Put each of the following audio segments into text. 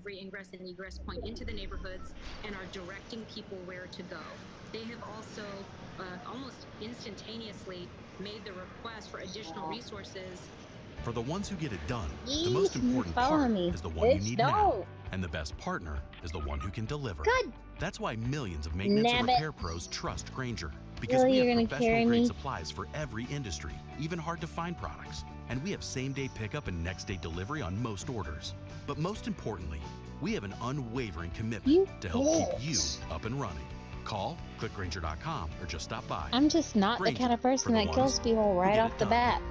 every ingress and egress point into the neighborhoods and are directing people where to go. They have also almost instantaneously made the request for additional resources. For the ones who get it done, Yeet, the most important part me. is the one you Bitch, need no. now. And the best partner is the one who can deliver. Good. That's why millions of maintenance and Nabbit. repair pros trust Grainger. Because Really, we you're have gonna carry professional grade me? supplies for every industry, even hard to find products. And we have same-day pickup and next-day delivery on most orders. But most importantly, we have an unwavering commitment to help keep you up and running. Call, click Grainger.com, or just stop by. I'm just not the Grainger, kind of person for the that kills ones people who right get off it the done. bat.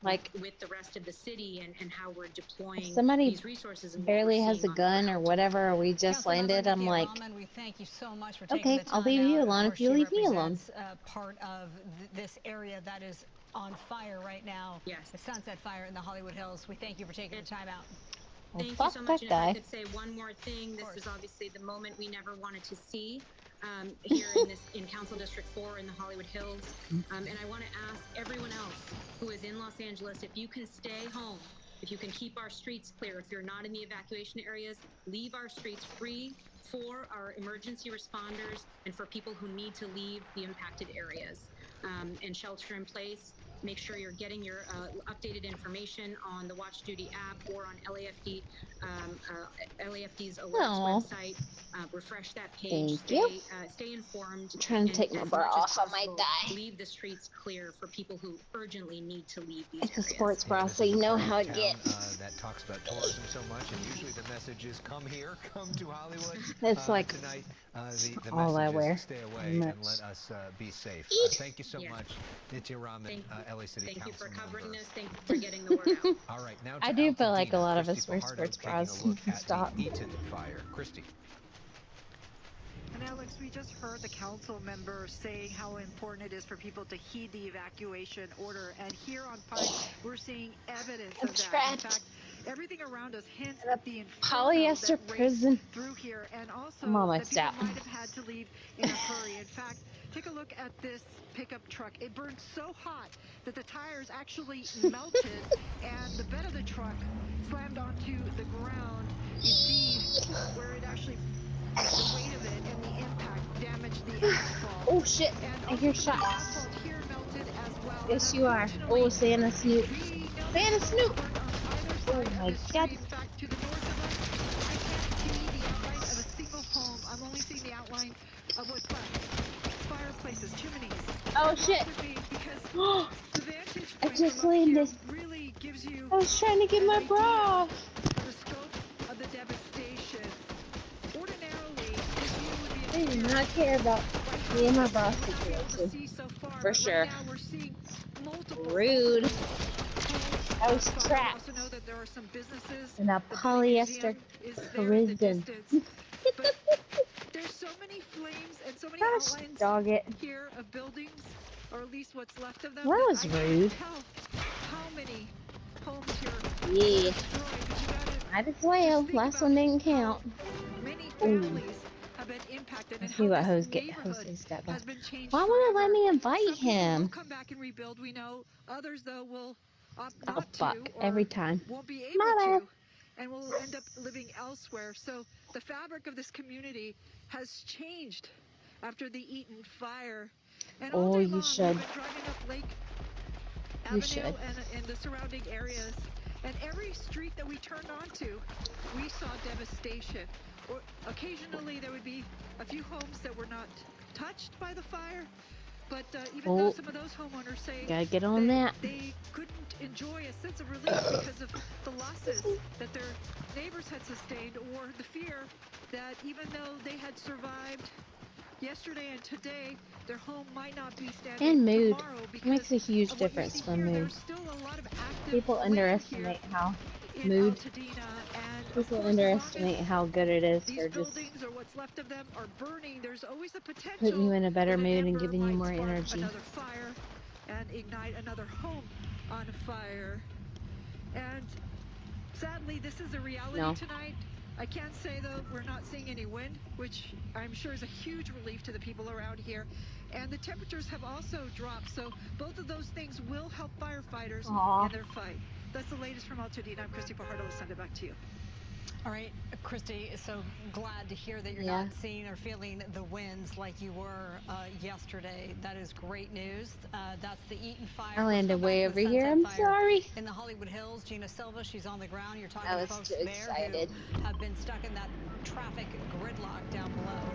Like, with the rest of the city and how we're deploying if somebody these resources and what barely we're has a seeing on gun the or ground. whatever, or we just landed, I'm like, We thank you so much for taking okay, the time I'll leave you out. alone Of if you course, she leave me alone. represents, part of this area that is on fire right now. Yes. The Sunset Fire in the Hollywood Hills. We thank you for taking the time out. Well, Thank you fuck so much. that And if I guy. could say one more thing, this is obviously the moment we never wanted to see here in Council District 4 in the Hollywood Hills. And I want to ask everyone else who is in Los Angeles, if you can stay home, if you can keep our streets clear, if you're not in the evacuation areas, leave our streets free for our emergency responders and for people who need to leave the impacted areas and shelter in place. Make sure you're getting your updated information on the Watch Duty app or on LAFD's alerts Aw. website. Refresh that page. Thank you. Stay informed. I'm trying to and take my as bra much as off, I might possible, die. Leave the streets clear for people who urgently need to leave these It's a areas. sports bra, so you know how it gets. That talks about tourism so much, and usually the message is come here, come to Hollywood. It's like tonight, the all I message wear, is stay away pretty and much. let us be safe. Thank you so Yes. much, Nitya Raman, LA City Thank you Council for covering member. this. Thank you for getting the word out. All right, now I to do feel like a Altadena. lot of us Christy wear Fajardo sports taking bras. a look at Stop. the Eaton fire. Christy. And Alex, we just heard the council member saying how important it is for people to heed the evacuation order. And here on Pine, we're seeing evidence I'm of that. trapped. In fact, everything around us hints In a at the inferno polyester that raced prison. through here, and also I'm almost that out. people might have had to leave in a hurry. In fact, take a look at this pickup truck. It burned so hot that the tires actually melted, and the bed of the truck slammed onto the ground. You see where it actually, the weight of it and the impact damaged the asphalt. Oh shit, And I hear also some of the shots. asphalt here melted as well. Yes, And you are. unfortunately, Oh, Santa Snoop. we know Santa that Snoop! smoke burned on either Oh side my of this god. street. In fact, to the north of us, I can't see the outline of a single home. I'm only seeing the outline of what's left. Fireplaces, chimneys. Oh And shit. walk with me, because the vantage I point just from up here landed. really gives you I was trying to get an my idea bra. of the scope of the devastation. Ordinarily, this view would be I do obscured not care about by me and my houses. bra We would not be able to situation. see so far, For but sure. right now we're seeing multiple Rude. homes I was on fire. We trapped also know that there are some businesses. in a The Betty polyester Museum is there in the prison. distance. But there's so many flames and so many Gosh, outlines dog it. here of buildings, or at least what's left of them. That that was I rude. can't tell how many homes here Yeah. were destroyed. But you gotta Might as well. think Last about one didn't how count. many Ooh. families have been impacted and Let's how see what this Jose's neighborhood got has left. been changed Why won't it let forever. me invite Some people will him? come back and rebuild, we know. Others, though, will opt Oh not fuck. to, or Every time. won't be My able bad. to, and will end up living elsewhere. So the fabric of this community has changed after the Eaton fire. And all Oh, day you long, should. we've been driving up Lake You Avenue should. and the surrounding areas. And every street that we turned onto, we saw devastation. Or occasionally there would be a few homes that were not touched by the fire. But even though Oh. some of those homeowners say Gotta get on that. they couldn't enjoy a sense of relief because of the losses that their neighbors had sustained, or the fear that even though they had survived yesterday and today, their home might not be standing And mood. tomorrow It because makes a huge of what you difference see for here. mood. There's still a lot of active People land underestimate here how in mood. Altadena, and of People course, underestimate as long how good it is as these for just buildings or what's left of them are burning, there's always the potential putting you in a better that an mood and ember giving you might more spark energy. another fire and ignite another home on fire. And sadly, this is a reality No. tonight. I can't say, though, we're not seeing any wind, which I'm sure is a huge relief to the people around here. And the temperatures have also dropped, so both of those things will help firefighters Aw. in their fight. That's the latest from Altadena. I'm Christy Fajardo. I'll send it back to you. All right, Christy, so glad to hear that you're Yeah. not seeing or feeling the winds like you were yesterday. That is great news. That's the Eaton Fire. I Let's landed go back way to over the here. Sunset I'm Fire sorry. in the Hollywood Hills. Gina Silva, she's on the ground. You're talking I to was folks too there excited. who have been stuck in that traffic gridlock down below.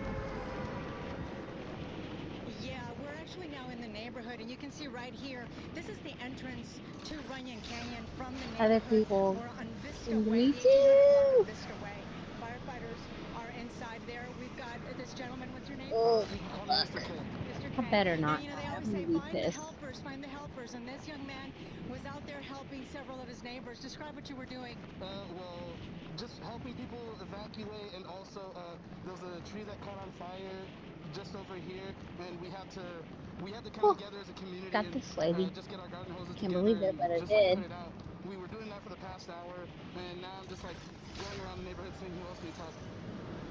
Yeah, we're actually now in the neighborhood, and you can see right here, this is the entrance to Runyon Canyon from the Other neighborhood. people We're on Vista seem to Way, me the 1800 block too. of Vista Way. Firefighters are inside there. We've got this gentleman. What's your name? Oh, You can call me fuck. Mr. K. Mr. I K. better Yeah, not. you know, they I'm always gonna say, be find the pissed. helpers, find the helpers. And this young man was out there helping several of his neighbors. Describe what you were doing. Well, just helping people evacuate, and also there was a tree that caught on fire just over here, and we had to come Oh, together as a community got and this lady. just get our garden hoses Can't together believe it, and but I just did. put it out. We were doing that for the past hour, and now I'm just like going around the neighborhood seeing who else needs help.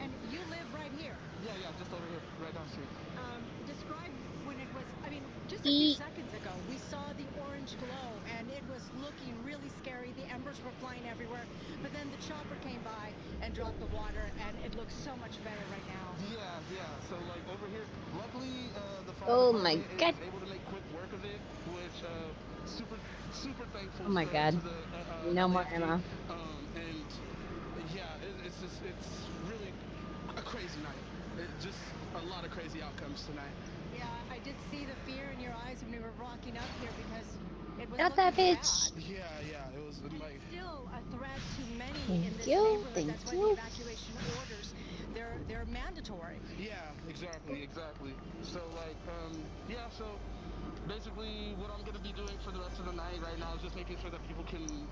And you live right here. Yeah, just over here, right down the street. Describe when it was, I mean, just a few Eat. seconds ago, we saw the orange glow, and it was looking really scary. The embers were flying everywhere, but then the chopper came by and dropped the water, and it looks so much better right now. Yeah. So like over here, luckily the fire Oh my department god. is able to make quick work of it, which super thankful Oh my god. to the No more LAFD. ammo. And yeah, it's really a crazy night. Just a lot of crazy outcomes tonight. Yeah, I did see the fear in your eyes when we were walking up here because it was Got that looking bitch. bad. Yeah, it was And like it's still a threat to many in Thank this you. neighborhood. Thank That's why you. the evacuation orders, they're mandatory. yeah, exactly. So like so basically what I'm going to be doing for the rest of the night right now is just making sure that people can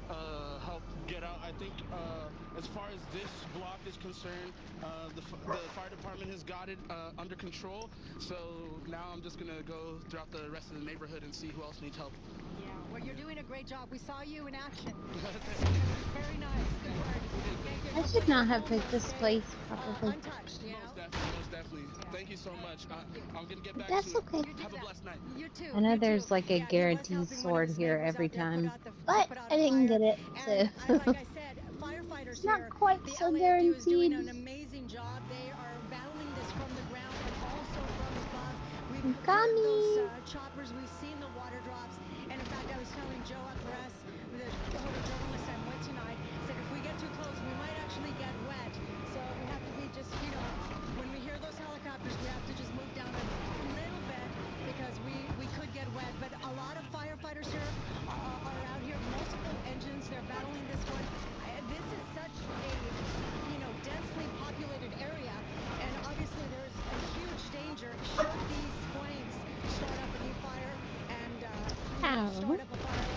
help get out. I think as far as this block is concerned, the fire department has got it under control. So now I'm just going to go throughout the rest of the neighborhood and see who else needs help. Yeah, well, you're doing a great job. We saw you in action. Very nice. Good work. Thank you. I should not have picked this place probably. Untouched, you know? Most definitely. Thank you so much. I'm going to get back That's to it. okay. Have a blessed night. You too. I know you there's too. like a Yeah, he was guaranteed helping one of sword his here neighbors every out there time. put But out I a didn't fire. get it, And so. like I said, firefighters It's not here, quite the so LAFD is doing guaranteed. an amazing job. They are battling this from the ground and also from above. We've I'm heard those coming. choppers. We've seen the water drops. And in fact, I was telling Joe Perez, the photojournalist I'm with tonight, said if we get too close, we might actually get wet. So we have to be just, when we hear those helicopters, we have to just move down a little bit because we could get wet. But a lot of firefighters here are out here, multiple engines. They're battling this one. This is such a, densely populated area, and obviously there's a huge danger should these flames start up a new fire and start up a fire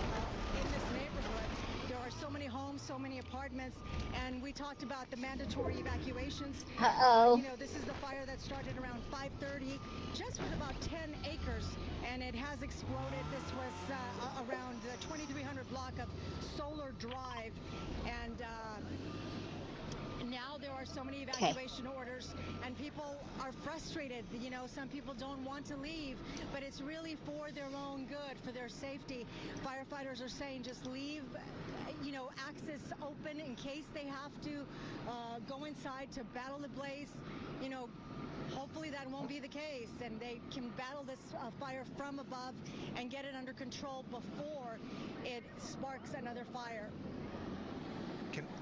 in this neighborhood. There are so many homes, so many apartments, and we talked about the mandatory evacuations. Uh-oh. This is the fire that started around 5:30, just with about 10 acres, and it has exploded. This was around the 2300 block of Solar Drive, and now there are so many evacuation orders, and people are frustrated. Some people don't want to leave, but it's really for their own good, for their safety. Firefighters are saying just leave, access open in case they have to go inside to battle the blaze. Hopefully that won't be the case, and they can battle this fire from above and get it under control before it sparks another fire.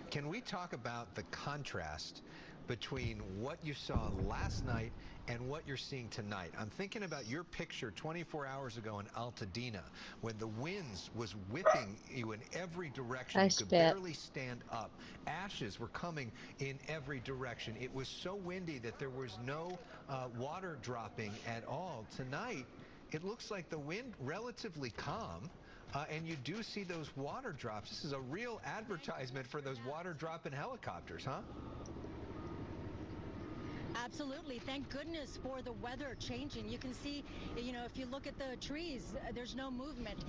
Can we talk about the contrast between what you saw last night and what you're seeing tonight? I'm thinking about your picture 24 hours ago in Altadena when the winds was whipping you in every direction. You could barely stand up. Ashes were coming in every direction. It was so windy that there was no water dropping at all. Tonight, it looks like the wind relatively calm. And you do see those water drops. This is a real advertisement for those water dropping helicopters, huh? Absolutely. Thank goodness for the weather changing. You can see, if you look at the trees, there's no movement.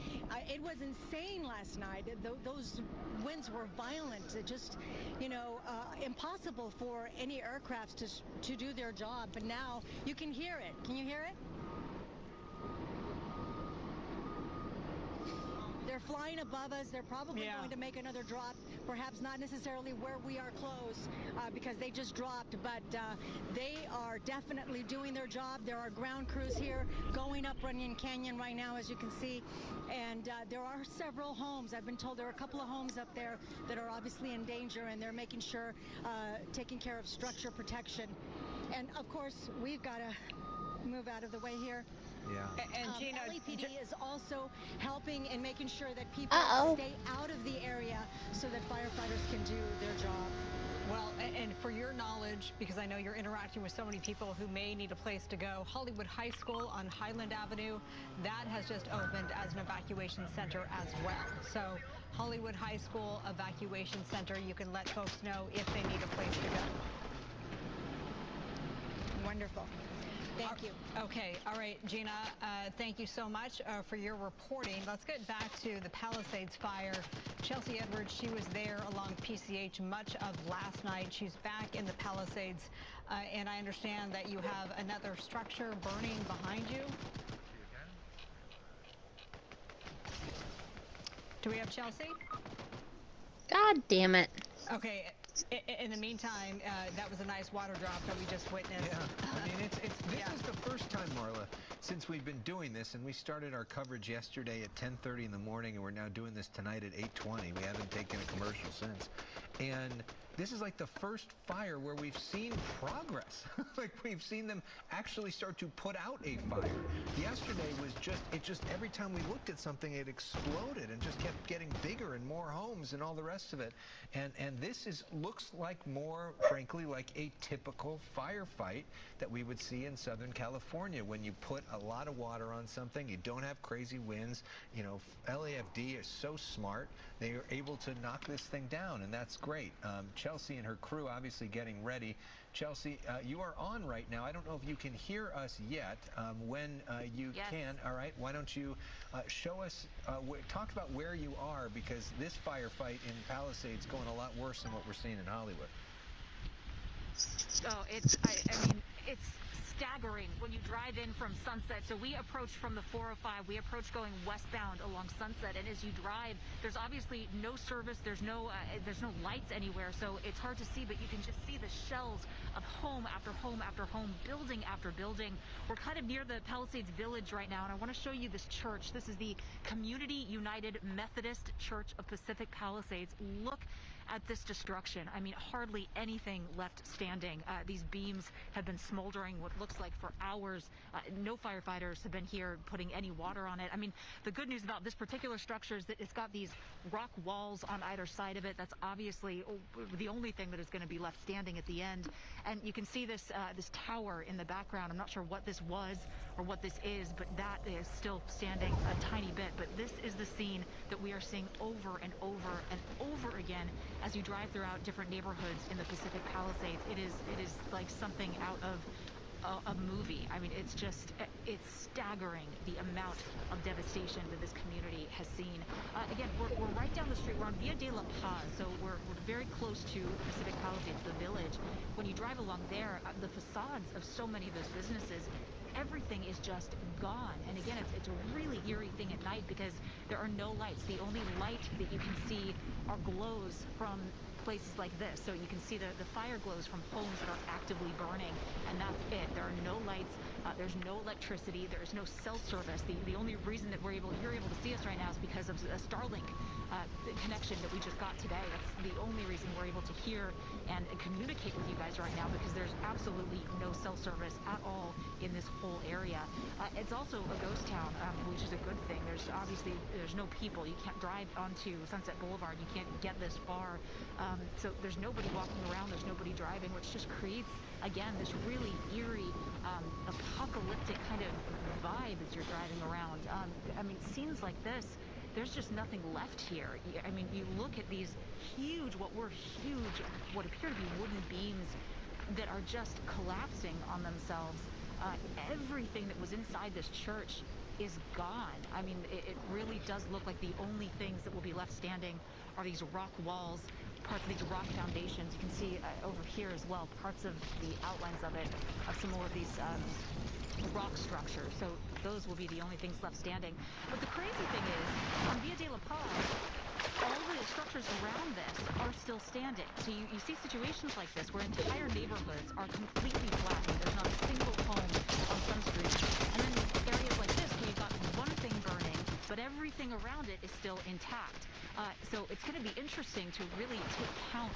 It was insane last night. Those winds were violent. Just, impossible for any aircrafts to do their job. But now you can hear it. Can you hear it? they're flying above us. They're probably going to make another drop, perhaps not necessarily where we are close because they just dropped, but they are definitely doing their job. There are ground crews here going up Runyon Canyon right now, as you can see, and there are several homes. I've been told there are a couple of homes up there that are obviously in danger, and they're making sure, taking care of structure protection. And of course, we've got to move out of the way here. Yeah. And Gina, LAPD is also helping in making sure that people stay out of the area so that firefighters can do their job. Well, and for your knowledge, because I know you're interacting with so many people who may need a place to go, Hollywood High School on Highland Avenue, that has just opened as an evacuation center as well. So Hollywood High School Evacuation Center, you can let folks know if they need a place to go. Wonderful. Thank you. Okay. All right, Gina, thank you so much for your reporting. Let's get back to the Palisades fire. Chelsea Edwards, she was there along PCH much of last night. She's back in the Palisades, and I understand that you have another structure burning behind you. Do we have Chelsea? God damn it. Okay. In the meantime, that was a nice water drop that we just witnessed. Yeah, I mean, this is the first time, Marla, since we've been doing this, and we started our coverage yesterday at 10:30 in the morning, and we're now doing this tonight at 8:20. We haven't taken a commercial since. And this is like the first fire where we've seen progress. Like we've seen them actually start to put out a fire. Yesterday was just every time we looked at something, it exploded and just kept getting bigger and more homes and all the rest of it. And this looks like more, frankly, like a typical firefight that we would see in Southern California when you put a lot of water on something, you don't have crazy winds. You know, LAFD is so smart. They are able to knock this thing down, and that's great. Chelsea and her crew obviously getting ready. Chelsea, you are on right now. I don't know if you can hear us yet. When you can, all right, why don't you show us, talk about where you are, because this firefight in Palisades going a lot worse than what we're seeing in Hollywood. Oh, I mean, it's staggering when you drive in from Sunset. So we approach from the 405. We approach going westbound along Sunset, and as you drive, there's obviously no service. There's no lights anywhere, so it's hard to see. But you can just see the shells of home after home after home, building after building. We're kind of near the Palisades Village right now, and I want to show you this church. This is the Community United Methodist Church of Pacific Palisades. Look at this destruction. I mean, hardly anything left standing. These beams have been smoldering what looks like for hours. No firefighters have been here putting any water on it. I mean, the good news about this particular structure is that it's got these rock walls on either side of it. That's obviously the only thing that is going to be left standing at the end. And you can see this this tower in the background. I'm not sure what this was or what this is, but that is still standing a tiny bit. But this is the scene that we are seeing over and over and over again as you drive throughout different neighborhoods in the Pacific Palisades. It is like something out of a movie. I mean, it's staggering the amount of devastation that this community has seen. Again, we're right down the street. We're on Via de la Paz, so we're very close to Pacific Palisades, the village. When you drive along there, the facades of so many of those businesses, everything is just gone. And again, it's a really eerie thing at night because there are no lights. The only light that you can see are glows from places like this. So you can see the fire glows from homes that are actively burning, and that's it. There are no lights. There's no electricity. There is no cell service. The only reason that you're able to see us right now is because of a Starlink connection that we just got today. That's the only reason we're able to hear and communicate with you guys right now, because there's absolutely no cell service at all in this whole area. It's also a ghost town, which is a good thing. There's no people. You can't drive onto Sunset Boulevard. You can't get this far. So there's nobody walking around. There's nobody driving, which just creates, again, this really eerie, apocalyptic kind of vibe as you're driving around. I mean, scenes like this, there's just nothing left here. I mean, you look at these what appear to be wooden beams that are just collapsing on themselves. Everything that was inside this church is gone. I mean, it really does look like the only things that will be left standing are these rock walls parts of these rock foundations. You can see over here as well, parts of the outlines of it, of some more of these rock structures. So those will be the only things left standing. But the crazy thing is, on Via de la Paz, all the structures around this are still standing. So you see situations like this where entire neighborhoods are completely flattened. There's not a single home on some streets. And then areas like this where you've got one thing burning, but everything around it is still intact. So it's going to be interesting to really take count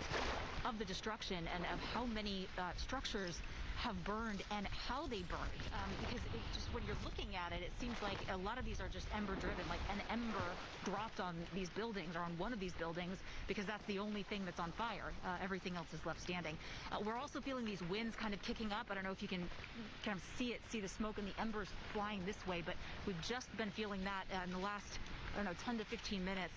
of the destruction and of how many structures have burned and how they burned, because it just, when you're looking at it, it seems like a lot of these are just ember driven, like an ember dropped on these buildings or on one of these buildings, because that's the only thing that's on fire. Everything else is left standing. We're also feeling these winds kind of kicking up. I don't know if you can kind of see the smoke and the embers flying this way, but we've just been feeling that in the last, I don't know, 10 to 15 minutes.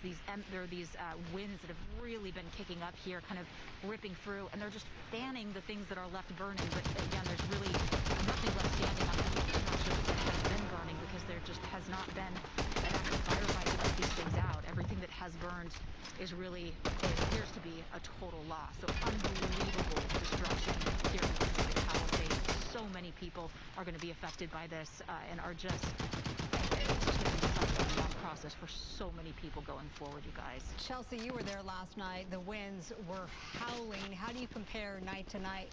There are these winds that have really been kicking up here, kind of ripping through, and they're just fanning the things that are left burning. But again, there's really nothing left standing on any structures that has been burning, because there just has not been an active firefight to put these things out. Everything that has burned is really, it appears to be a total loss. So unbelievable destruction here in the Pacific Palisades. So many people are going to be affected by this and are just, it's just going to be such a long process for so many people going forward, you guys. Chelsea, you were there last night. The winds were howling. How do you compare night to night?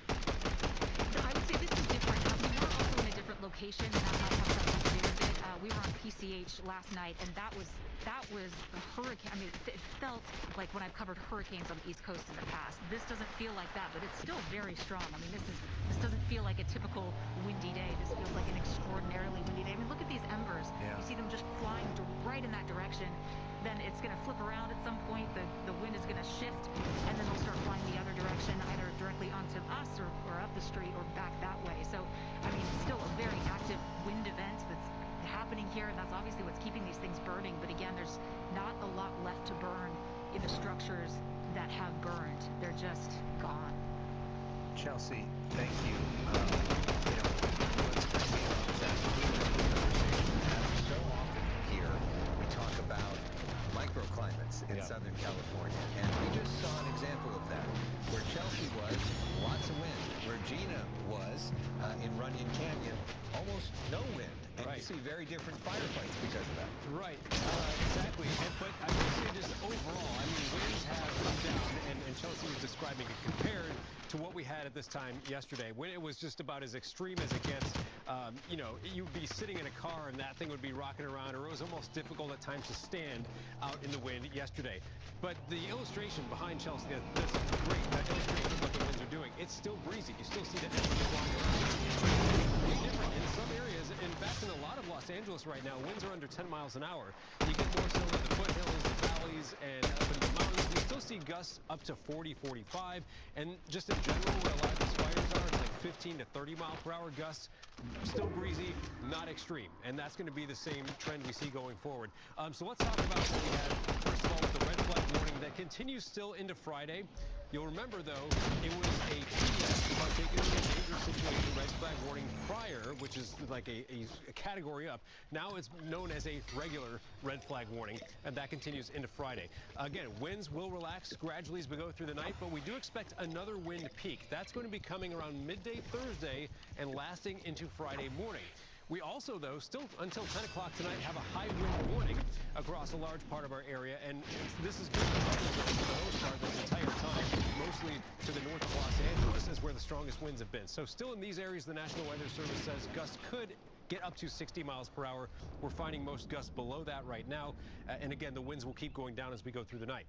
I would say this is different. We were also in a different location, and that might have something to do with it. We were on PCH last night, and that was a hurricane. I mean, it felt like when I've covered hurricanes on the East Coast in the past. This doesn't feel like that, but it's still very strong. I mean, this doesn't feel like a typical windy day. This feels like an extraordinarily windy day. I mean, look at these embers. Yeah. You see them just flying right in that direction. Then it's going to flip around at some point. The wind is going to shift, and then they'll start flying the other direction, either directly onto us or up the street or back that way. So, I mean, still a very active wind event that's happening here, and that's obviously what's keeping these things burning. But again, there's not a lot left to burn in the structures that have burned. They're just gone. Chelsea, thank you. What's crazy about that conversation, as so often here, we talk about microclimates in Southern California, and we just saw an example of that, where Chelsea was, lots of wind, where Gina was in Runyon Canyon, almost no wind. And you see very different firefights because of that. Right, exactly. But I would say just overall, I mean, winds have come down, and Chelsea was describing it compared to what we had at this time yesterday, when it was just about as extreme as it gets. You know, you'd be sitting in a car and that thing would be rocking around, or it was almost difficult at times to stand out in the wind yesterday. But the illustration behind Chelsea, that's great. That illustrates what the winds are doing. It's still breezy. You still see the embers flying around. It's different in some areas. In fact, in a lot of Los Angeles right now, winds are under 10 miles an hour. You get more so in the foothills, the valleys, and up in the mountains. We still see gusts up to 40, 45. And just in general, where a lot of these fires are, it's like 15 to 30 mile per hour gusts. Still breezy, not extreme. And that's going to be the same trend we see going forward. So let's talk about what we had, first of all, with the red flag warning that continues still into Friday. You'll remember, though, it was a PDS, particularly dangerous situation, red flag warning prior, which is like a category up. Now it's known as a regular red flag warning, and that continues into Friday. Again, winds will relax gradually as we go through the night, but we do expect another wind peak. That's going to be coming around midday Thursday and lasting into Friday morning. We also, though, still until 10 o'clock tonight, have a high wind warning across a large part of our area, and this is good for the most part this entire time. Mostly to the north of Los Angeles is where the strongest winds have been. So still in these areas, the National Weather Service says gusts could get up to 60 miles per hour. We're finding most gusts below that right now, and again, the winds will keep going down as we go through the night.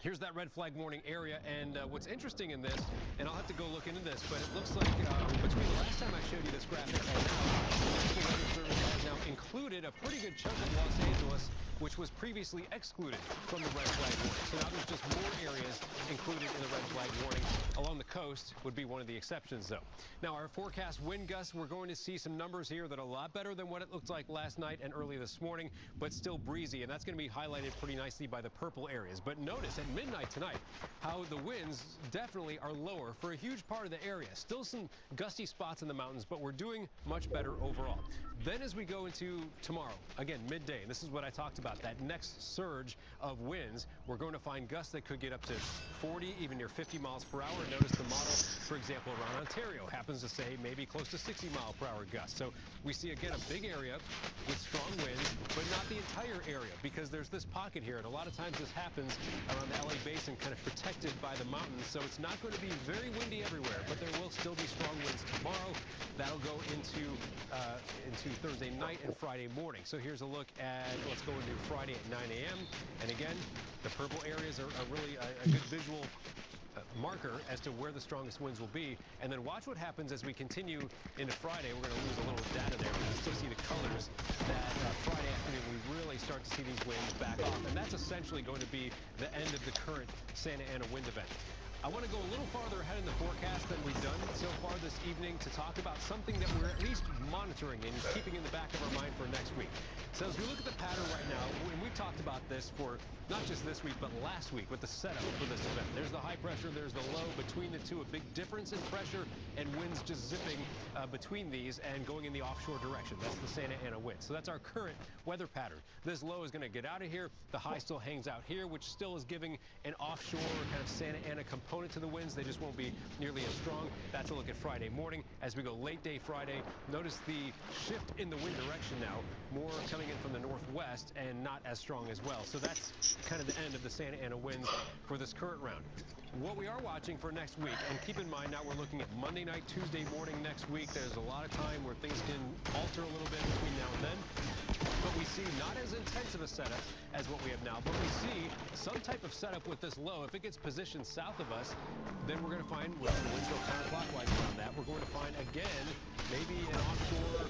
Here's that red flag warning area, and what's interesting in this, and I'll have to go look into this, but it looks like between the last time I showed you this graphic and now, the National Weather Service has now included a pretty good chunk of Los Angeles, which was previously excluded from the red flag warning. So now there's just more areas included in the red flag warning. Along the coast would be one of the exceptions, though. Now, our forecast wind gusts, we're going to see some numbers here that are a lot better than what it looked like last night and early this morning, but still breezy, and that's going to be highlighted pretty nicely by the purple areas. But notice at midnight tonight how the winds definitely are lower for a huge part of the area. Still some gusty spots in the mountains, but we're doing much better overall. Then as we go into tomorrow, again, midday, and this is what I talked about, that next surge of winds, we're going to find gusts that could get up to 40, even near 50 miles per hour. Notice the model, for example, around Ontario happens to say maybe close to 60 mile per hour gusts. So we see, again, a big area with strong winds, but not the entire area, because there's this pocket here. And a lot of times this happens around the LA basin, kind of protected by the mountains. So it's not going to be very windy everywhere, but there will still be strong winds tomorrow. That'll go into Thursday night and Friday morning. So here's a look at, let's go into Friday at 9 a.m. And again, the purple areas are really a good visual marker as to where the strongest winds will be. And then watch what happens as we continue into Friday. We're going to lose a little data there, but you still see the colors that Friday afternoon we really start to see these winds back off. And that's essentially going to be the end of the current Santa Ana wind event. I want to go a little farther ahead in the forecast than we've done so far this evening to talk about something that we're at least monitoring and keeping in the back of our mind for next week. So as we look at the pattern right now, and we've talked about this for not just this week, but last week with the setup for this event. There's the high pressure, there's the low. Between the two, a big difference in pressure and winds just zipping between these and going in the offshore direction. That's the Santa Ana wind. So that's our current weather pattern. This low is going to get out of here. The high still hangs out here, which still is giving an offshore kind of Santa Ana component to the winds. They just won't be nearly as strong. That's a look at Friday morning. As we go late day Friday, notice the shift in the wind direction now, more coming in from the northwest and not as strong as well. So that's kind of the end of the Santa Ana winds for this current round. What we are watching for next week, and keep in mind now we're looking at Monday night, Tuesday morning next week. There's a lot of time where things can alter a little bit between now and then. But we see not as intense of a setup as what we have now, but we see some type of setup with this low. If it gets positioned south of us, then we're going to find, well, the winds go counterclockwise around that. We're going to find, again, maybe an offshore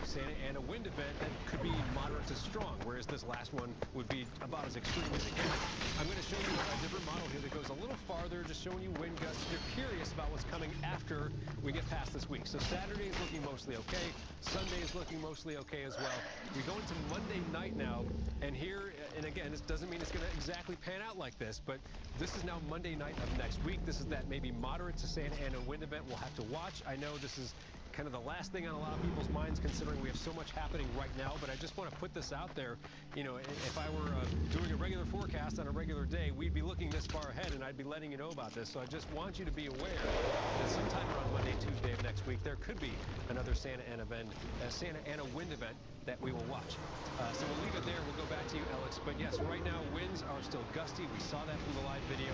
Santa Ana wind event that could be moderate to strong, whereas this last one would be about as extreme as it gets. I'm going to show you a different model here that goes a little farther, just showing you wind gusts. If you're curious about what's coming after we get past this week. So Saturday is looking mostly okay. Sunday is looking mostly okay as well. We go into Monday night now, and here, and again, this doesn't mean it's going to exactly pan out like this, but this is now Monday night of next week. This is that maybe moderate to Santa Ana wind event we'll have to watch. I know this is kind of the last thing on a lot of people's minds, considering we have so much happening right now, but I just want to put this out there. You know, if I were doing a regular forecast on a regular day, we'd be looking this far ahead, and I'd be letting you know about this. So I just want you to be aware that sometime around Monday, Tuesday of next week, there could be another Santa Ana wind event that we will watch. So we'll leave it there. We'll go back to you, Alex. But yes, right now, winds are still gusty. We saw that from the live video.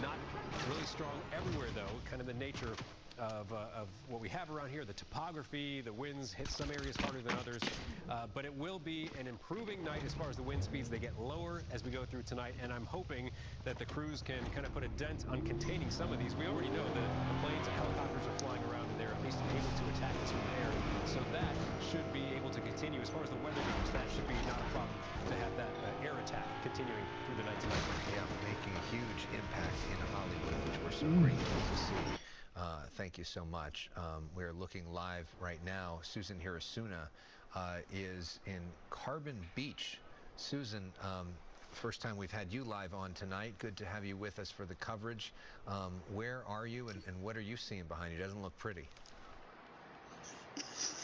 Not really strong everywhere, though, kind of the nature of what we have around here, the topography, the winds hit some areas harder than others, but it will be an improving night as far as the wind speeds. They get lower as we go through tonight, and I'm hoping that the crews can kind of put a dent on containing some of these. We already know that the planes and helicopters are flying around, and they're at least able to attack us from the air, so that should be able to continue. As far as the weather goes, that should be not a problem to have that air attack continuing through the night tonight. Yeah, making a huge impact in Hollywood, which we're so grateful to see. Thank you so much. We're looking live right now. Susan Hirasuna is in Carbon Beach. Susan, first time we've had you live on tonight. Good to have you with us for the coverage. Where are you, and what are you seeing behind you? Doesn't look pretty.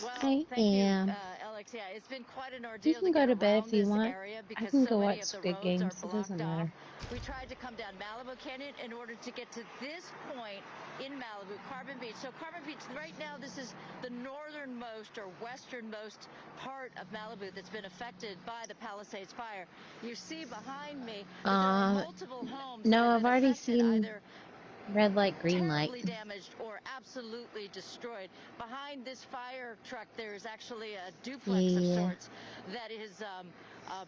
Well, I thank am. you, Alex. Yeah, it's been quite an ordeal You can to go get to bed around if you this want. area I because can so go many watch of the Squid roads Games. are It blocked doesn't off. matter. We tried to come down Malibu Canyon in order to get to this point in Malibu, Carbon Beach. So Carbon Beach, right now, this is the northernmost or westernmost part of Malibu that's been affected by the Palisades fire. You see behind me that there are multiple homes No, that have I've been already affected, seen either red light, green light. terribly damaged or absolutely destroyed. Behind this fire truck, there's actually a duplex of sorts that is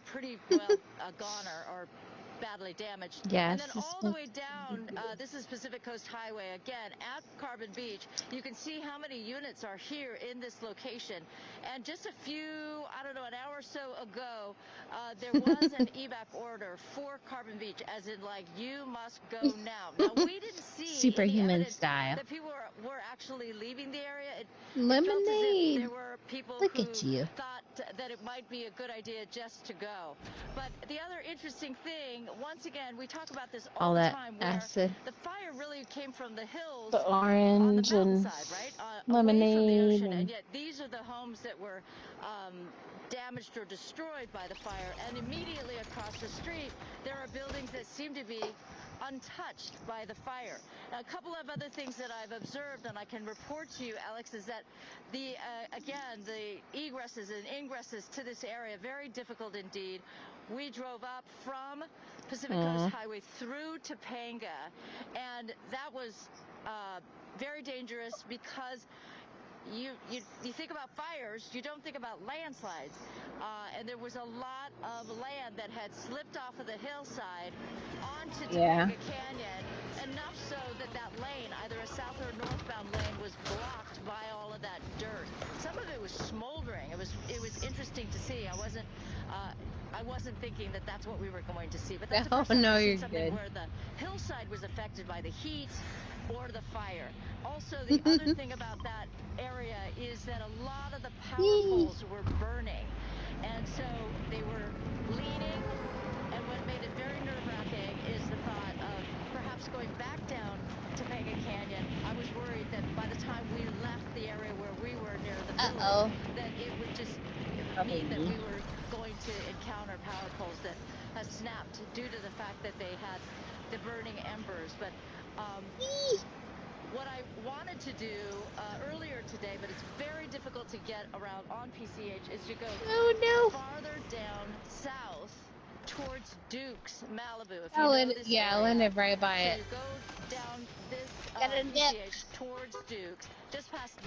pretty well gone or badly damaged. Yeah, and then all the way down, this is Pacific Coast Highway, again, at Carbon Beach. You can see how many units are here in this location. And just a few, I don't know, an hour or so ago, there was an evac order for Carbon Beach, as in, like, you must go now. Now, we didn't see Superhuman any evidence style. that people were actually leaving the area. It Lemonade. felt as if there were people Look who at you. thought that it might be a good idea just to go. But the other interesting thing, once again, we talk about this all the that time, where acid. the fire really came from the hills The on the orange and mountainside, right? Away from the lemonade ocean, and and yet these are the homes that were damaged or destroyed by the fire, and immediately across the street there are buildings that seem to be untouched by the fire. Now, a couple of other things that I've observed and I can report to you, Alex, is that again, the egresses and ingresses to this area, very difficult indeed. We drove up from Pacific Coast Highway through Topanga, and that was very dangerous because you think about fires, you don't think about landslides. And there was a lot of land that had slipped off of the hillside onto Topanga Canyon, enough so that that lane, either a south or northbound lane, was blocked by all of that dirt. Some of it was smoldering. It was interesting to see. I wasn't thinking that that's what we were going to see, but that's the first time I've seen something where the hillside was affected by the heat or the fire. Also, the other thing about that area is that a lot of the power poles were burning, and so they were leaning, and what made it very nerve-wracking is the thought of perhaps going back down Topanga Canyon. I was worried that by the time we left the area where we were near the village, that it would just mean that we were going to encounter power poles that had snapped due to the fact that they had the burning embers. But what I wanted to do earlier today, but it's very difficult to get around on PCH, is to go farther down south towards Dukes, Malibu. If you know this area, I live right by it. So you go down this PCH towards Dukes. Just past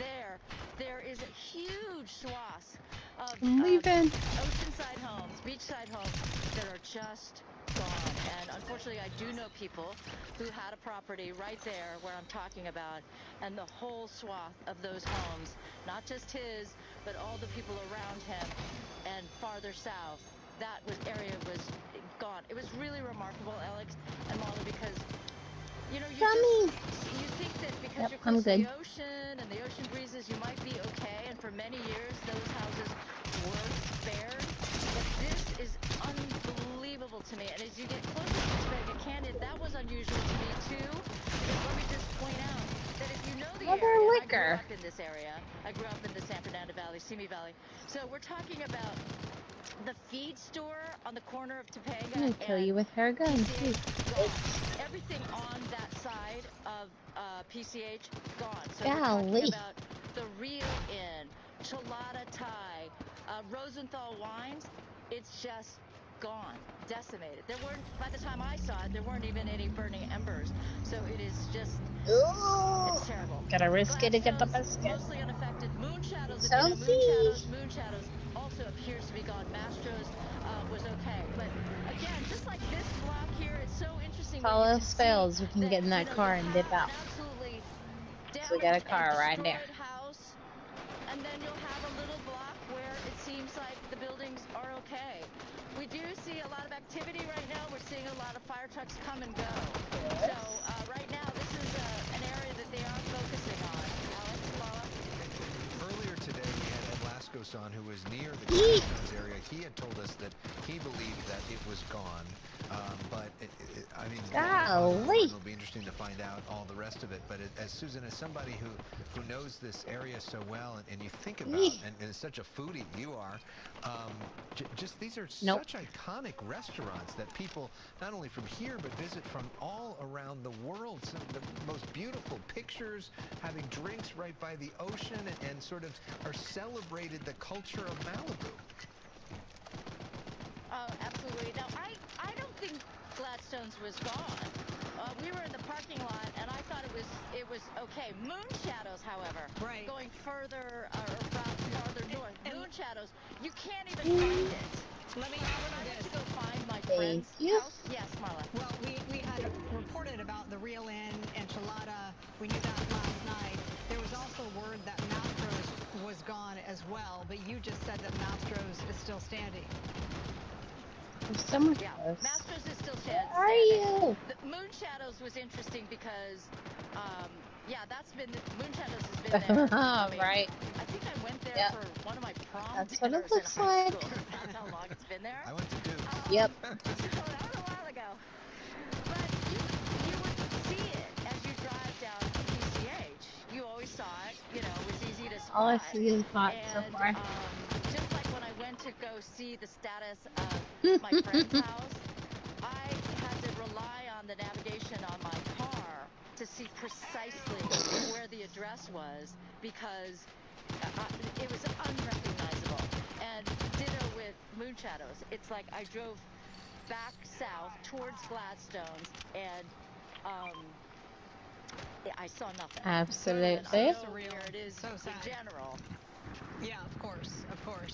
there is a huge swath of oceanside homes, beachside homes that are just gone. And unfortunately, I do know people who had a property right there where I'm talking about, and the whole swath of those homes, not just his, but all the people around him and farther south, that area was gone. It was really remarkable, Alex and Molly, because you know, you think that because you're close to the ocean and the ocean breezes, you might be okay, and for many years those houses were spared. But this is unbelievable to me, and as you get closer to Topanga Canyon, that was unusual to me too. Because let me just point out that if you know the area, I grew up in this area. I grew up in the San Fernando Valley, Simi Valley. So we're talking about the feed store on the corner of Topanga. I'm gonna kill you with her gun. Everything on that side of PCH gone. So we're talking about the Real Inn, Chelada Thai, Rosenthal Wines. It's just gone, decimated. There weren't, by the time I saw it, there weren't even any burning embers. So it is just, it's terrible. Gotta risk it to get the biscuit. Mostly unaffected. Moon Shadows, Moon Shadows also appears to be gone. Mastro's was okay, but again, just like this block here, it's so interesting. If all else fails, we can get in that car and dip out. So we got a car right there. House, and then you'll have a little block where it seems like the buildings are okay. We do see a lot of activity right now. We're seeing a lot of fire trucks come and go. So right now, this is an area that they are focusing on. Alex, Paula? Earlier today, we had Ed Lascos on, who was near the Greenstones area. He had told us that he believed that it was gone. But I mean, it'll be interesting to find out all the rest of it. But as Susan, as somebody who knows this area so well, and you think about, and is such a foodie you are, just these are such iconic restaurants that people not only from here but visit from all around the world. Some of the most beautiful pictures, having drinks right by the ocean, and sort of are celebrated the culture of Malibu. Absolutely. Now, I don't think Gladstone's was gone. We were in the parking lot, and I thought it was okay. Moon Shadows, however, going further farther north. Moon Shadows, you can't even find it. Let me I had to go find my friend's house. Yes, Marla. Well, we had reported about the Real Inn Enchilada. We knew that last night. There was also word that Mastro's was gone as well, but you just said that Mastro's is still standing. There's so much close. Mastro's is still standing. Where are you? The Moon Shadows was interesting because, that's been, Moon Shadows has been there. Right. I think I went there for one of my prom That's what dinners it looks in high like. school. That's how long it's been there. I went to Duke. Yep. That was a while ago. But you would see it as you drive down PCH. You always saw it. You know, it was easy to spot. All I see is hot so far. Just like when I went to to go see the status of my friend's house, I had to rely on the navigation on my car to see precisely where the address was because it was unrecognizable. And ditto with Moon Shadows. It's like I drove back south towards Gladstone's and I saw nothing. Absolutely. So I know where it is So sad. in general. Yeah, of course.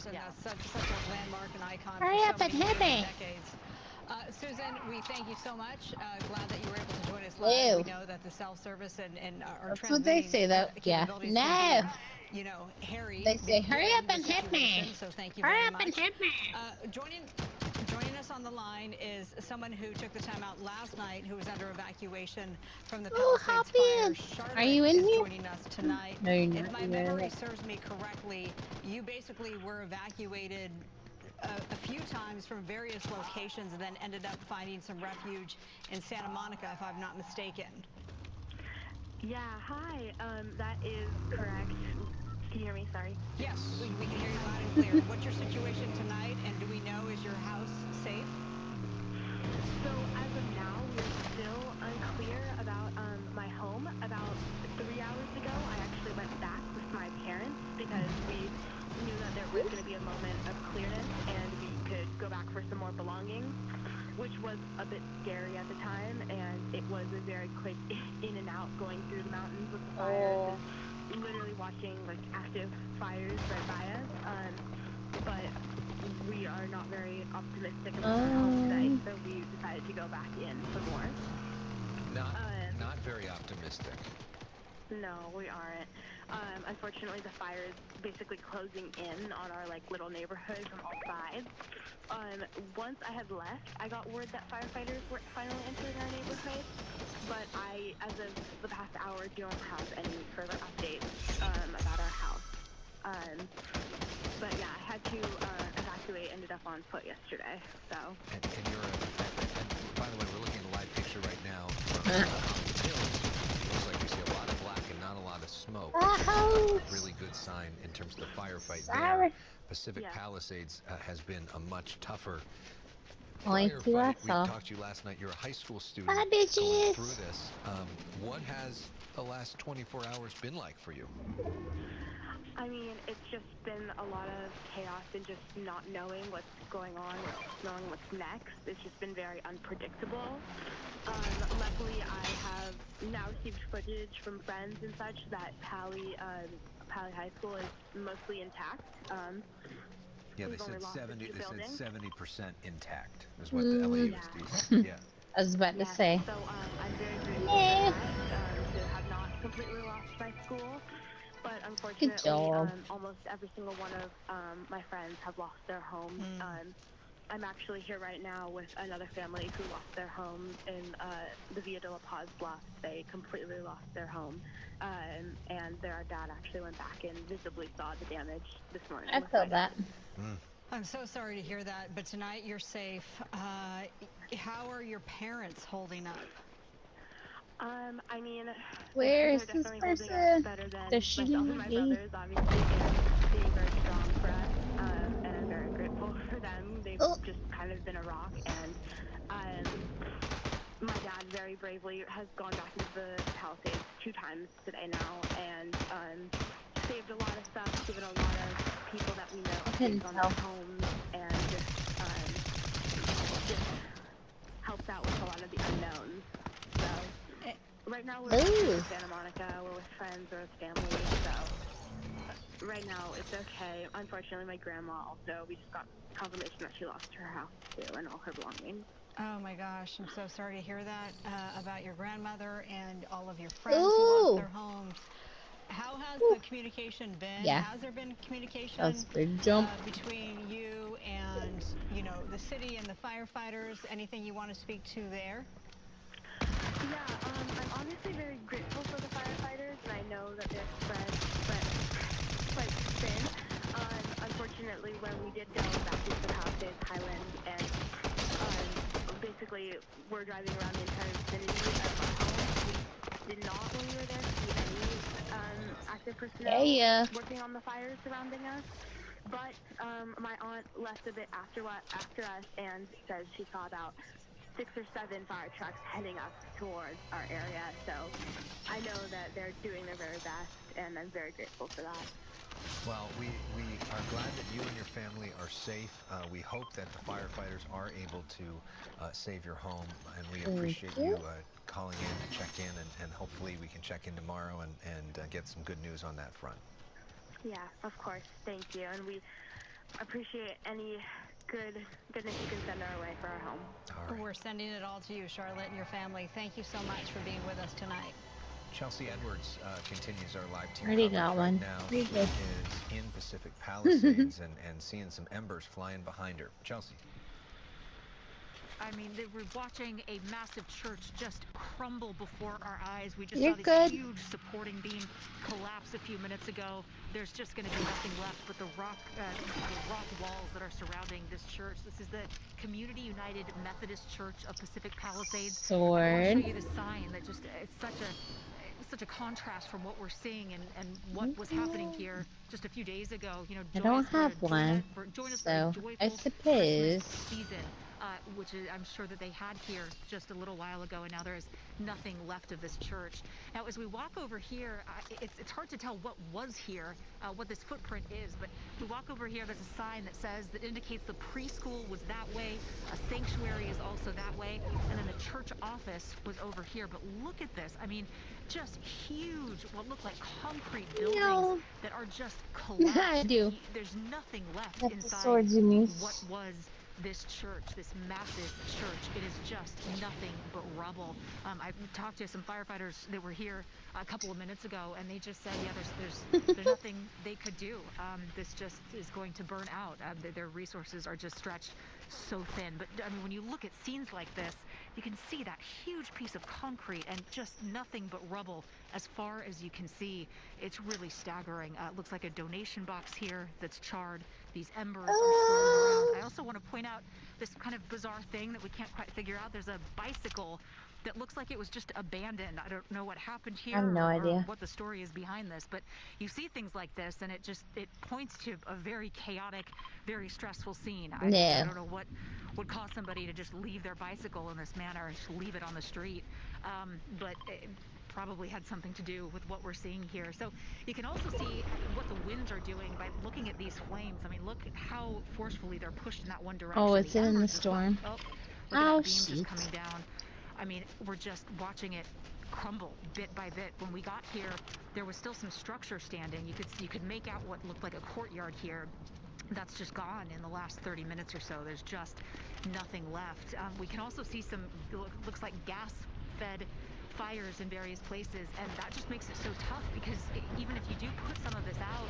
And that's such a landmark and icon Hurry for up so and many hit me. decades. Susan, we thank you so much. Glad that you were able to join us live. Ew. We know that the self-service and our That's what they say, though. Yeah. capabilities No. can be, you know, hairy. They say, hurry up given and the hit me. situation, So thank you Hurry very up much. and hit me. Joining us on the line is someone who took the time out last night who was under evacuation from the Oh, Palisades hop fire. in. Charlotte Are you in is here? joining us tonight. No, you're If not. my You're memory not. serves me correctly, you basically were evacuated a few times from various locations and then ended up finding some refuge in Santa Monica, if I'm not mistaken. Yeah, hi. That is correct. Can you hear me? Sorry. Yes, we can hear you loud and clear. What's your situation tonight, and do we know, is your house safe? So as of now, we're still unclear about my home. About 3 hours ago, I actually went back with my parents because we knew that there was going to be a moment of clearness and we could go back for some more belongings, which was a bit scary at the time, and it was a very quick in and out going through the mountains with the fires and literally watching like active fires right by us. But we are not very optimistic about our home tonight, so we decided to go back in for more. Not very optimistic. No, we aren't. Unfortunately, the fire is basically closing in on our like little neighborhood from all sides. Once I had left, I got word that firefighters were finally entering our neighborhood, but I, as of the past hour, don't have any further updates about our house. But yeah, I had to evacuate, ended up on foot yesterday, so. And by the way, we're looking at a live picture right now from the hills. Looks like we see a lot of black and not a lot of smoke. Really good sign in terms of the firefight there. Pacific Palisades has been a much tougher firefight. We talked to you last night. You're a high school student going through this. What has the last 24 hours been like for you? I mean, it's just been a lot of chaos and just not knowing what's going on, knowing what's next. It's just been very unpredictable. Luckily, I have now received footage from friends and such that Pali High School is mostly intact. Yeah, they said 70% intact is what the LAUSD said. Yeah. I was about to say. So I'm very grateful for that, to have not completely lost my school. But unfortunately, almost every single one of my friends have lost their homes. I'm actually here right now with another family who lost their home in the Via de la Paz bluff. They completely lost their home. And their dad actually went back and visibly saw the damage this morning. I feel that. I'm so sorry to hear that, but tonight you're safe. How are your parents holding up? I mean, where is they're this definitely holding person? up better than Does she myself and my brothers, obviously. They're being very strong for us, and I'm very grateful for them. They've just kind of been a rock, and my dad very bravely has gone back into the Palisades 2 times today now, and saved a lot of stuff, given a lot of people that we know saved on their homes, and just helped out with a lot of the unknowns. So right now we're in Santa Monica, we're with friends, we're with family, so right now it's okay. Unfortunately, my grandma also, we just got confirmation that she lost her house too and all her belongings. Oh my gosh, I'm so sorry to hear that about your grandmother and all of your friends who lost their homes. How has the communication been? Yeah. Has there been communication That's a big jump. between you and, you know, the city and the firefighters? Anything you want to speak to there? Yeah, I'm honestly very grateful for the firefighters, and I know that they're spread quite thin. Unfortunately, when we did go back into the Palisades, Highland, and basically we're driving around the entire vicinity of our home, we did not, when we were there, see any active personnel working on the fires surrounding us. But my aunt left a bit after us and says she saw about 6 or 7 fire trucks heading up towards our area. So I know that they're doing their very best, and I'm very grateful for that. Well, we are glad that you and your family are safe. We hope that the firefighters are able to save your home, and we appreciate you calling in to check in, and hopefully we can check in tomorrow and get some good news on that front. Yeah, of course. Thank you. And we appreciate any goodness you can send our way for our home. All right. We're sending it all to you, Charlotte, and your family. Thank you so much for being with us tonight. Chelsea Edwards continues our live team Already coverage got right one. now. Pretty She good. is in Pacific Palisades and seeing some embers flying behind her. Chelsea. I mean, we're watching a massive church just crumble before our eyes. We just You're saw this good. huge supporting beam collapse a few minutes ago. There's just going to be nothing left but the rock walls that are surrounding this church. This is the Community United Methodist Church of Pacific Palisades. Sword. I want to show you the sign that just, it's such a contrast from what we're seeing and what was happening here just a few days ago. You know, I don't have one, join us so for a I joyful suppose. Christmas season. Which is, I'm sure that they had here just a little while ago, and now there is nothing left of this church. Now, as we walk over here, it's hard to tell what was here, what this footprint is, but we walk over here, there's a sign that indicates the preschool was that way, a sanctuary is also that way, and then the church office was over here. But look at this. I mean, just huge, what look like concrete buildings that are just collapsed. I do. There's nothing left Got the inside swords in these. what was this church, this massive church. It is just nothing but rubble. I talked to some firefighters that were here a couple of minutes ago, and they just said, yeah, there's nothing they could do. This just is going to burn out. Their resources are just stretched so thin. But I mean, when you look at scenes like this, you can see that huge piece of concrete and just nothing but rubble as far as you can see. It's really staggering. It looks like a donation box here that's charred. These embers are swirling around. I also want to point out this kind of bizarre thing that we can't quite figure out. There's a bicycle that looks like it was just abandoned. I don't know what happened here I have no or idea. what the story is behind this, but you see things like this and it points to a very chaotic, very stressful scene. I don't know what would cause somebody to just leave their bicycle in this manner and just leave it on the street, but it probably had something to do with what we're seeing here. So you can also see what the winds are doing by looking at these flames. I mean, look at how forcefully they're pushed in that one direction. Oh, it's in the embers are storm. look at Oh, that beam just shit. coming down. I mean, we're just watching it crumble bit by bit. When we got here, there was still some structure standing. You could make out what looked like a courtyard here. That's just gone in the last 30 minutes or so. There's just nothing left. We can also see some, looks like gas-fed fires in various places, and that just makes it so tough because even if you do put some of this out,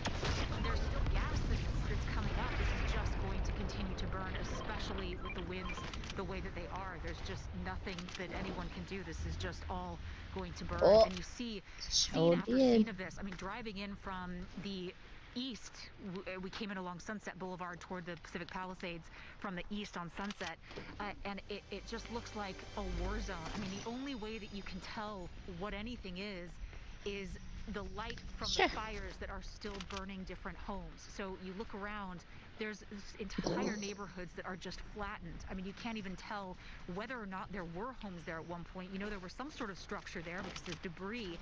there's still gas that's coming out. This is just going to continue to burn, especially with the winds the way that they are. There's just nothing that anyone can do. This is just all going to burn. Oh, and you see sure scene after did. scene of this. I mean, driving in from the east, we came in along Sunset Boulevard toward the Pacific Palisades from the east on Sunset, and it just looks like a war zone. I mean, the only way that you can tell what anything is the light from the fires that are still burning different homes. So you look around, there's entire neighborhoods that are just flattened. I mean, you can't even tell whether or not there were homes there at one point. You know, there was some sort of structure there because there's debris,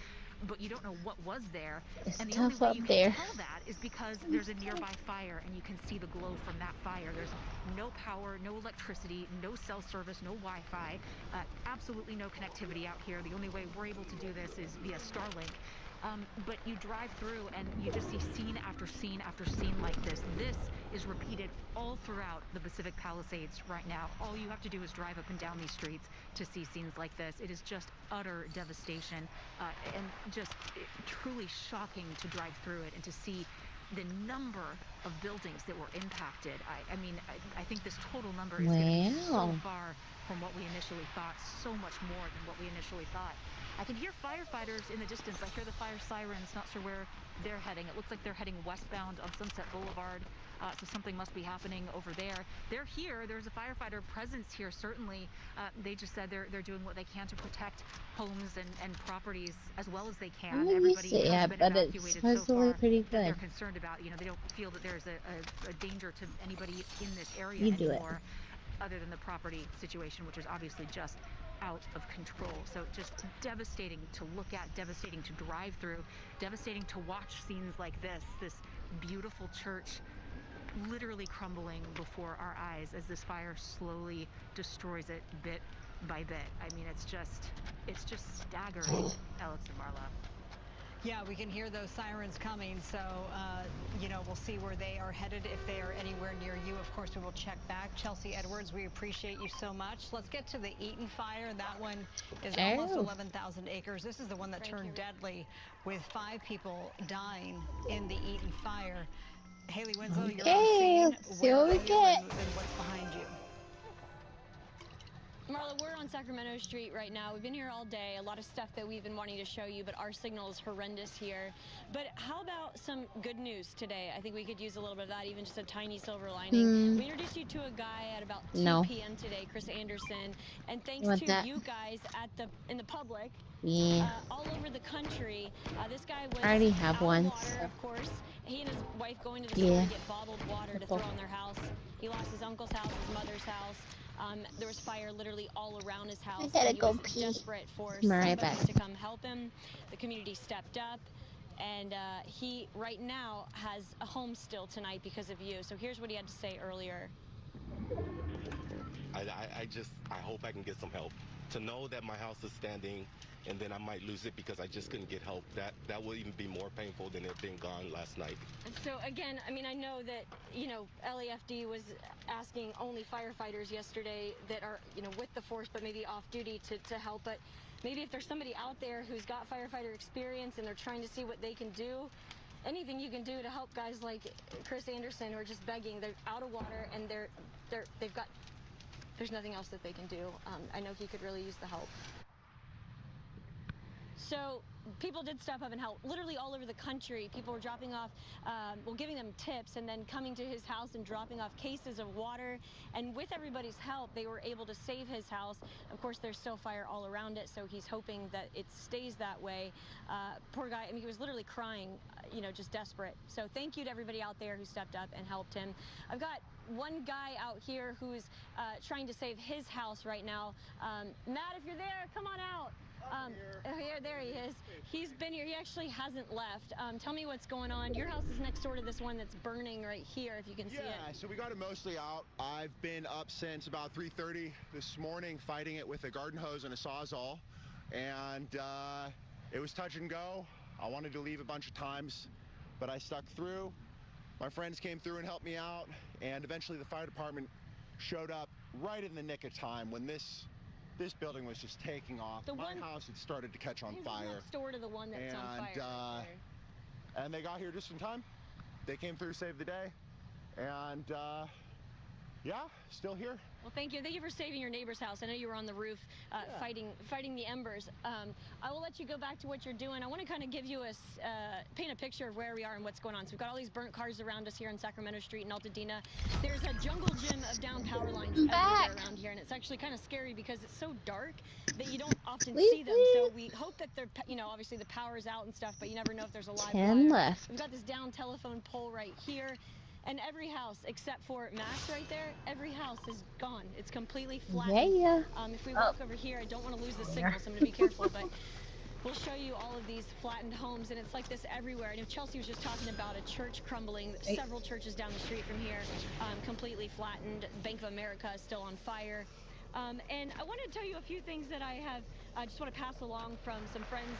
but you don't know what was there. It's And the tough only way up you there. can tell that is because there's a nearby fire and you can see the glow from that fire. There's no power, no electricity, no cell service, no Wi-Fi, absolutely no connectivity out here. The only way we're able to do this is via Starlink. But you drive through and you just see scene after scene after scene like this. This is repeated all throughout the Pacific Palisades right now. All you have to do is drive up and down these streets to see scenes like this. It is just utter devastation and just truly shocking to drive through it and to see the number of buildings that were impacted. I mean, I think this total number is going to be so far from what we initially thought, so much more than what we initially thought. I can hear firefighters in the distance. I hear the fire sirens, not sure where they're heading. It looks like they're heading westbound on Sunset Boulevard. so something must be happening over there. They're here. There's a firefighter presence here, certainly. They just said they're doing what they can to protect homes and properties as well as they can. Everybody has been but it's evacuated so supposedly far pretty that good. they're concerned about. You know, they don't feel that there's a danger to anybody in this area You do it. anymore, other than the property situation, which is obviously just out of control. So just devastating to look at, devastating to drive through, devastating to watch scenes like this beautiful church literally crumbling before our eyes as this fire slowly destroys it bit by bit. I mean, it's just staggering, Alex and Marla. Yeah, we can hear those sirens coming, so, you know, we'll see where they are headed. If they are anywhere near you, of course, we will check back. Chelsea Edwards, we appreciate you so much. Let's get to the Eaton fire. That one is almost 11,000 acres. This is the one that turned deadly, with 5 people dying in the Eaton fire. Haley Winslow, you're on scene. Let's see what we get. And what's behind you? Marla, we're on Sacramento Street right now. We've been here all day. A lot of stuff that we've been wanting to show you, but our signal is horrendous here. But how about some good news today? I think we could use a little bit of that, even just a tiny silver lining. We introduced you to a guy at about 2 p.m. today, Chris Anderson, and thanks to you guys in the public, all over the country. This guy was I already have one. water, of course. He and his wife going to the store to get bottled water to throw in their house. He lost his uncle's house, his mother's house. There was fire literally all around his house. I gotta go was pee. Desperate for Right somebody to come help him. The community stepped up, and he right now has a home still tonight because of you. So here's what he had to say earlier. I hope I can get some help. To know that my house is standing and then I might lose it because I just couldn't get help, that would even be more painful than it being gone last night. So again, I mean, I know that, you know, LAFD was asking only firefighters yesterday that are, you know, with the force but maybe off duty to help. But maybe if there's somebody out there who's got firefighter experience and they're trying to see what they can do, anything you can do to help guys like Chris Anderson who are just begging. They're out of water and there's nothing else that they can do. I know he could really use the help. So people did step up and help literally all over the country. People were dropping off, giving them tips and then coming to his house and dropping off cases of water. And with everybody's help, they were able to save his house. Of course, there's still fire all around it, so he's hoping that it stays that way. Poor guy, I mean, he was literally crying, you know, just desperate. So thank you to everybody out there who stepped up and helped him. I've got one guy out here who's trying to save his house right now. Matt, if you're there, come on out. There he is. He's been here. He actually hasn't left. Tell me what's going on. Your house is next door to this one that's burning right here, if you can see it. Yeah, so we got it mostly out. I've been up since about 3:30 this morning fighting it with a garden hose and a Sawzall. And it was touch and go. I wanted to leave a bunch of times, but I stuck through. My friends came through and helped me out. And eventually the fire department showed up right in the nick of time when this building was just taking off. My house had started to catch on fire. Next door to the one that's on fire. Right there. And they got here just in time. They came through, saved the day, and yeah, still here. Well, thank you. Thank you for saving your neighbor's house. I know you were on the roof fighting the embers. I will let you go back to what you're doing. I want to kind of give you paint a picture of where we are and what's going on. So we've got all these burnt cars around us here on Sacramento Street in Altadena. There's a jungle gym of down power lines everywhere around here, and it's actually kind of scary because it's so dark that you don't often see them. So we hope that they're, you know, obviously the power's out and stuff, but you never know if there's a live wire. left. We've got this down telephone pole right here. And every house, except for Max right there, every house is gone. It's completely flattened. If we walk over here, I don't want to lose the signal, so I'm going to be careful. But we'll show you all of these flattened homes, and it's like this everywhere. I know Chelsea was just talking about a church crumbling. Several churches down the street from here, completely flattened. Bank of America is still on fire. And I wanted to tell you a few things that I have just want to pass along from some friends.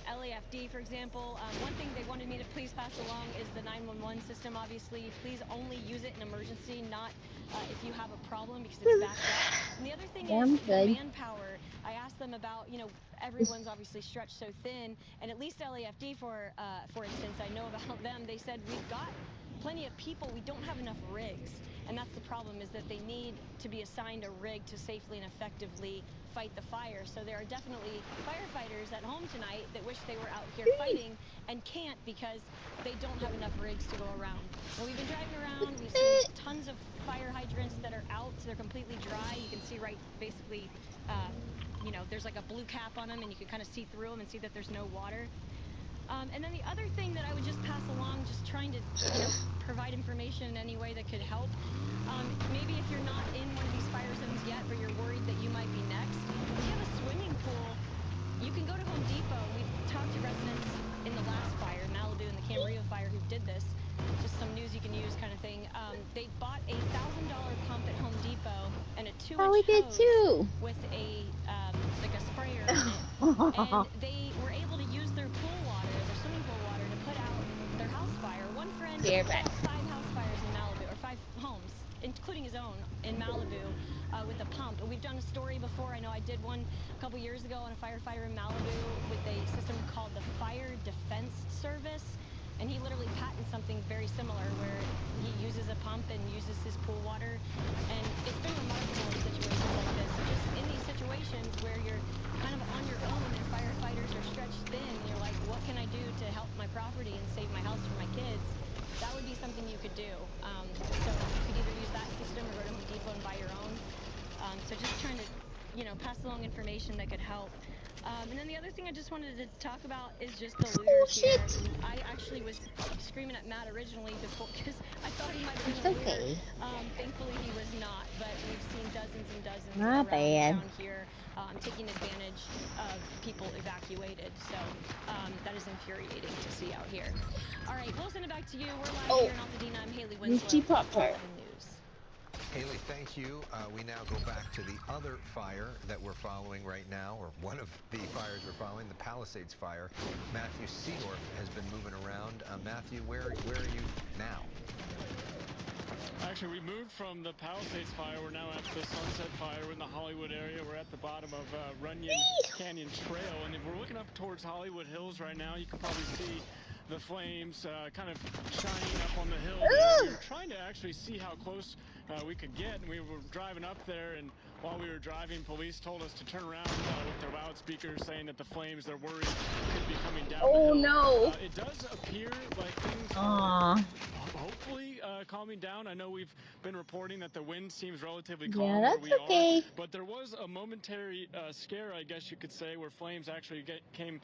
LAFD, for example, one thing they wanted me to please pass along is the 911 system. Obviously, please only use it in emergency, not if you have a problem, because it's backed up. And the other thing is manpower. I asked them about, you know, everyone's obviously stretched so thin, and at least LAFD, for instance, I know about them. They said we've got plenty of people. We don't have enough rigs. And that's the problem, is that they need to be assigned a rig to safely and effectively fight the fire. So there are definitely firefighters at home tonight that wish they were out here fighting and can't because they don't have enough rigs to go around. Well, we've been driving around, we've seen tons of fire hydrants that are out, so they're completely dry. You can see right, basically, you know, there's like a blue cap on them, and you can kind of see through them and see that there's no water. And then the other thing that I would just pass along, just trying to, you know, provide information in any way that could help. Maybe if you're not in one of these fire zones yet, but you're worried that you might be next, if you have a swimming pool, you can go to Home Depot. We've talked to residents in the last fire, Malibu and the Camarillo fire, who did this. Just some news you can use kind of thing. They bought a $1,000 pump at Home Depot and a 2-inch hose with a like a sprayer in it. And they were able to use their pool water, their swimming pool water, to put out their house fire. One friend put out 5 house fires in Malibu, or 5 homes, including his own, in Malibu with a pump. And we've done a story before. I know I did one a couple years ago on a firefighter in Malibu with a system called the Fire Defense Service. And he literally patented something very similar where he uses a pump and uses his pool water. And it's been remarkable in situations like this. So just in these situations where you're kind of on your own and firefighters are stretched thin, and you're like, what can I do to help my property and save my house for my kids? That would be something you could do. So you could either use that system or go to Home Depot and buy your own. So just trying to, you know, pass along information that could help. And then the other thing I just wanted to talk about is just the looters here. I actually was screaming at Matt originally before because I thought he might have been a looter. Thankfully he was not, but we've seen dozens and dozens around down here taking advantage of people evacuated. So that is infuriating to see out here. All right, we'll send it back to you. We're live here in Altadena. I'm Haley Winslow. News. Haley, thank you. We now go back to the other fire that we're following right now, or one of the fires we're following, the Palisades fire. Matthew Seedorf has been moving around. Matthew, where are you now? Actually, we moved from the Palisades fire. We're now at the Sunset fire. We're in the Hollywood area. We're at the bottom of Runyon Canyon Trail, and if we're looking up towards Hollywood Hills right now, you can probably see the flames kind of shining up on the hill. We were trying to actually see how close we could get, and we were driving up there, and while we were driving, police told us to turn around with their loudspeakers, saying that the flames, they're worried, could be coming down the hill. No. It does appear like things are hopefully calming down. I know we've been reporting that the wind seems relatively calm where we are, but there was a momentary scare, I guess you could say, where flames actually came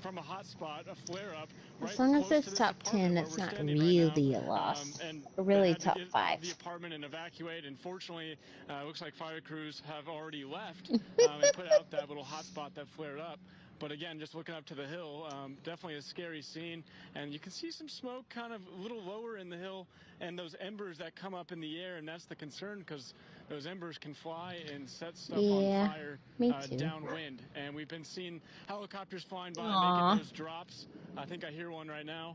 from a hot spot, a flare-up. As long as it's top 10, it's not really a loss. Really top 5. The apartment and evacuate. Unfortunately, it looks like fire crews have already left and put out that little hot spot that flared up. But again, just looking up to the hill, definitely a scary scene. And you can see some smoke kind of a little lower in the hill and those embers that come up in the air. And that's the concern, because those embers can fly and set stuff on fire downwind. And we've been seeing helicopters flying by making those drops. I think I hear one right now.